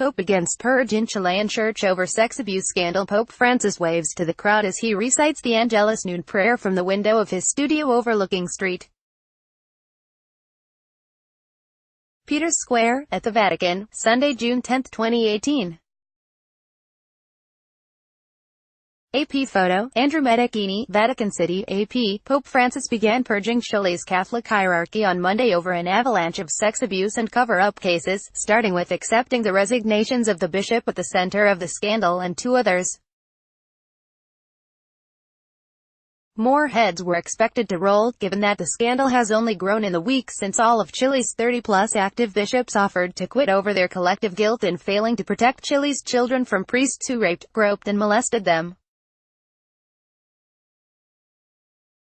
Pope against purge in Chilean church over sex abuse scandal. Pope Francis waves to the crowd as he recites the Angelus noon prayer from the window of his studio overlooking St. Peter's Square, at the Vatican, Sunday, June 10, 2018. AP photo, Andrew Medicchini, Vatican City, AP. Pope Francis began purging Chile's Catholic hierarchy on Monday over an avalanche of sex abuse and cover-up cases, starting with accepting the resignations of the bishop at the center of the scandal and two others. More heads were expected to roll, given that the scandal has only grown in the weeks since all of Chile's 30-plus active bishops offered to quit over their collective guilt in failing to protect Chile's children from priests who raped, groped and molested them.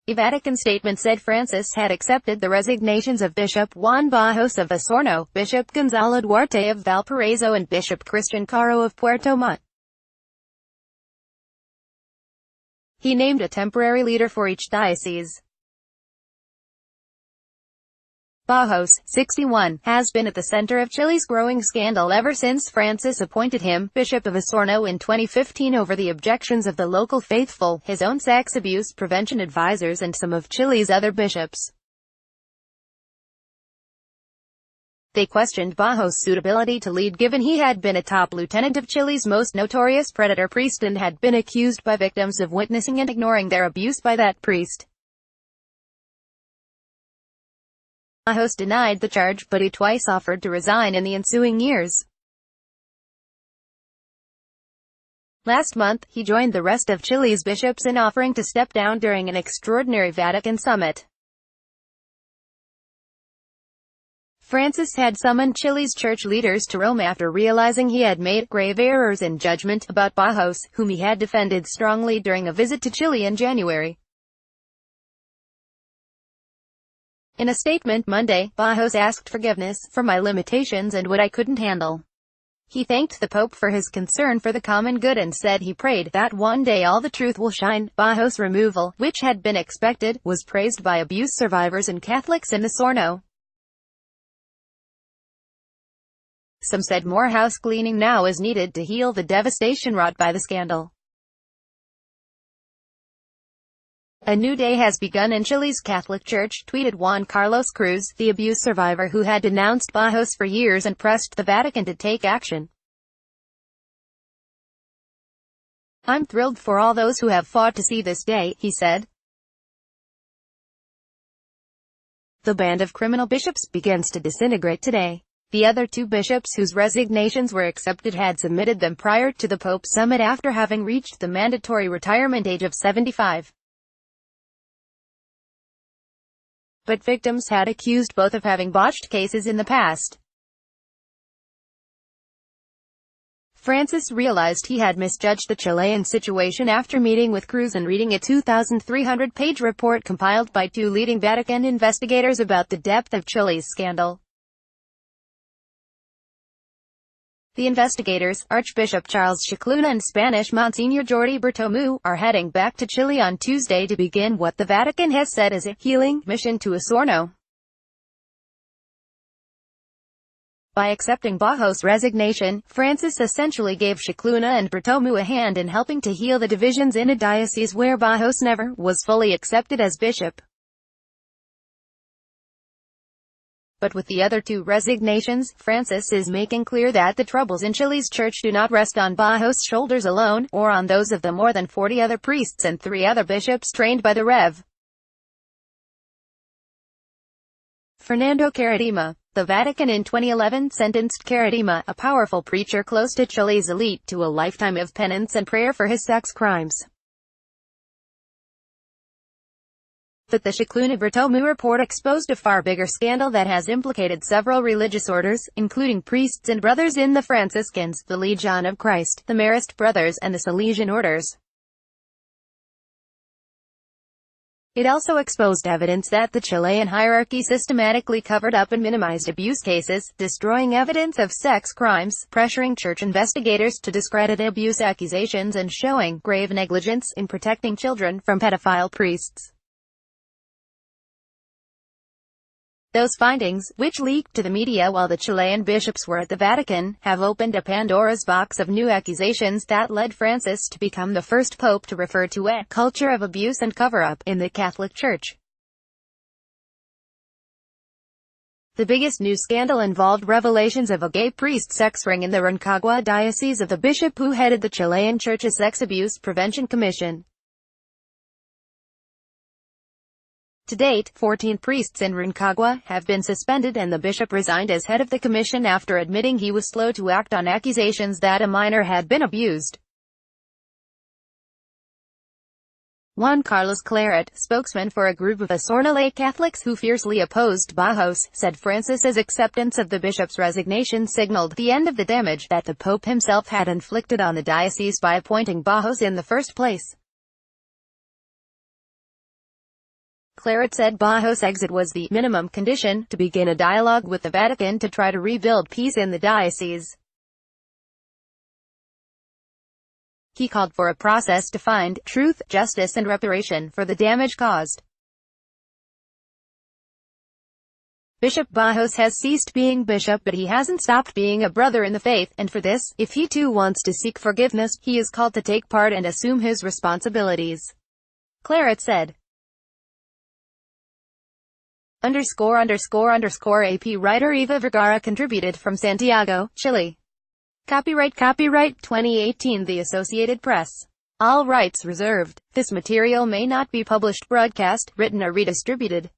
A Vatican statement said Francis had accepted the resignations of Bishop Juan Bajos of Osorno, Bishop Gonzalo Duarte of Valparaiso and Bishop Christian Caro of Puerto Montt. He named a temporary leader for each diocese. Bajos, 61, has been at the center of Chile's growing scandal ever since Francis appointed him Bishop of Osorno in 2015 over the objections of the local faithful, his own sex abuse prevention advisors and some of Chile's other bishops. They questioned Bajos' suitability to lead given he had been a top lieutenant of Chile's most notorious predator priest and had been accused by victims of witnessing and ignoring their abuse by that priest. Bajos denied the charge, but he twice offered to resign in the ensuing years. Last month, he joined the rest of Chile's bishops in offering to step down during an extraordinary Vatican summit. Francis had summoned Chile's church leaders to Rome after realizing he had made grave errors in judgment about Bajos, whom he had defended strongly during a visit to Chile in January. In a statement Monday, Bajos asked forgiveness for my limitations and what I couldn't handle. He thanked the Pope for his concern for the common good and said he prayed that one day all the truth will shine. Bajos' removal, which had been expected, was praised by abuse survivors and Catholics in Osorno. Some said more house cleaning now is needed to heal the devastation wrought by the scandal. A new day has begun in Chile's Catholic Church, tweeted Juan Carlos Cruz, the abuse survivor who had denounced Bajos for years and pressed the Vatican to take action. I'm thrilled for all those who have fought to see this day, he said. The band of criminal bishops begins to disintegrate today. The other two bishops whose resignations were accepted had submitted them prior to the Pope summit after having reached the mandatory retirement age of 75. But victims had accused both of having botched cases in the past. Francis realized he had misjudged the Chilean situation after meeting with Cruz and reading a 2,300-page report compiled by two leading Vatican investigators about the depth of Chile's scandal. The investigators, Archbishop Charles Scicluna and Spanish Monsignor Jordi Bertomeu, are heading back to Chile on Tuesday to begin what the Vatican has said is a healing mission to Osorno. By accepting Bajos' resignation, Francis essentially gave Scicluna and Bertomeu a hand in helping to heal the divisions in a diocese where Bajos never was fully accepted as bishop. But with the other two resignations, Francis is making clear that the troubles in Chile's church do not rest on Bajos' shoulders alone, or on those of the more than 40 other priests and 3 other bishops trained by the Rev. Fernando Caradima. The Vatican in 2011 sentenced Caradima, a powerful preacher close to Chile's elite, to a lifetime of penance and prayer for his sex crimes. But the Scicluna-Bertomeu report exposed a far bigger scandal that has implicated several religious orders, including priests and brothers in the Franciscans, the Legion of Christ, the Marist Brothers, and the Salesian orders. It also exposed evidence that the Chilean hierarchy systematically covered up and minimized abuse cases, destroying evidence of sex crimes, pressuring church investigators to discredit abuse accusations and showing grave negligence in protecting children from pedophile priests. Those findings, which leaked to the media while the Chilean bishops were at the Vatican, have opened a Pandora's box of new accusations that led Francis to become the first pope to refer to a culture of abuse and cover-up in the Catholic Church. The biggest new scandal involved revelations of a gay priest sex ring in the Rancagua diocese of the bishop who headed the Chilean Church's Sex Abuse Prevention Commission. To date, 14 priests in Rancagua have been suspended and the bishop resigned as head of the commission after admitting he was slow to act on accusations that a minor had been abused. Juan Carlos Claret, spokesman for a group of Osorno lay Catholics who fiercely opposed Bajos, said Francis's acceptance of the bishop's resignation signaled the end of the damage that the Pope himself had inflicted on the diocese by appointing Bajos in the first place. Claret said Bajos' exit was the minimum condition to begin a dialogue with the Vatican to try to rebuild peace in the diocese. He called for a process to find truth, justice and reparation for the damage caused. Bishop Bajos has ceased being bishop, but he hasn't stopped being a brother in the faith, and for this, if he too wants to seek forgiveness, he is called to take part and assume his responsibilities. Claret said. ____AP writer Eva Vergara contributed from Santiago, Chile. Copyright 2018 The Associated Press. All rights reserved. This material may not be published, broadcast, written or redistributed.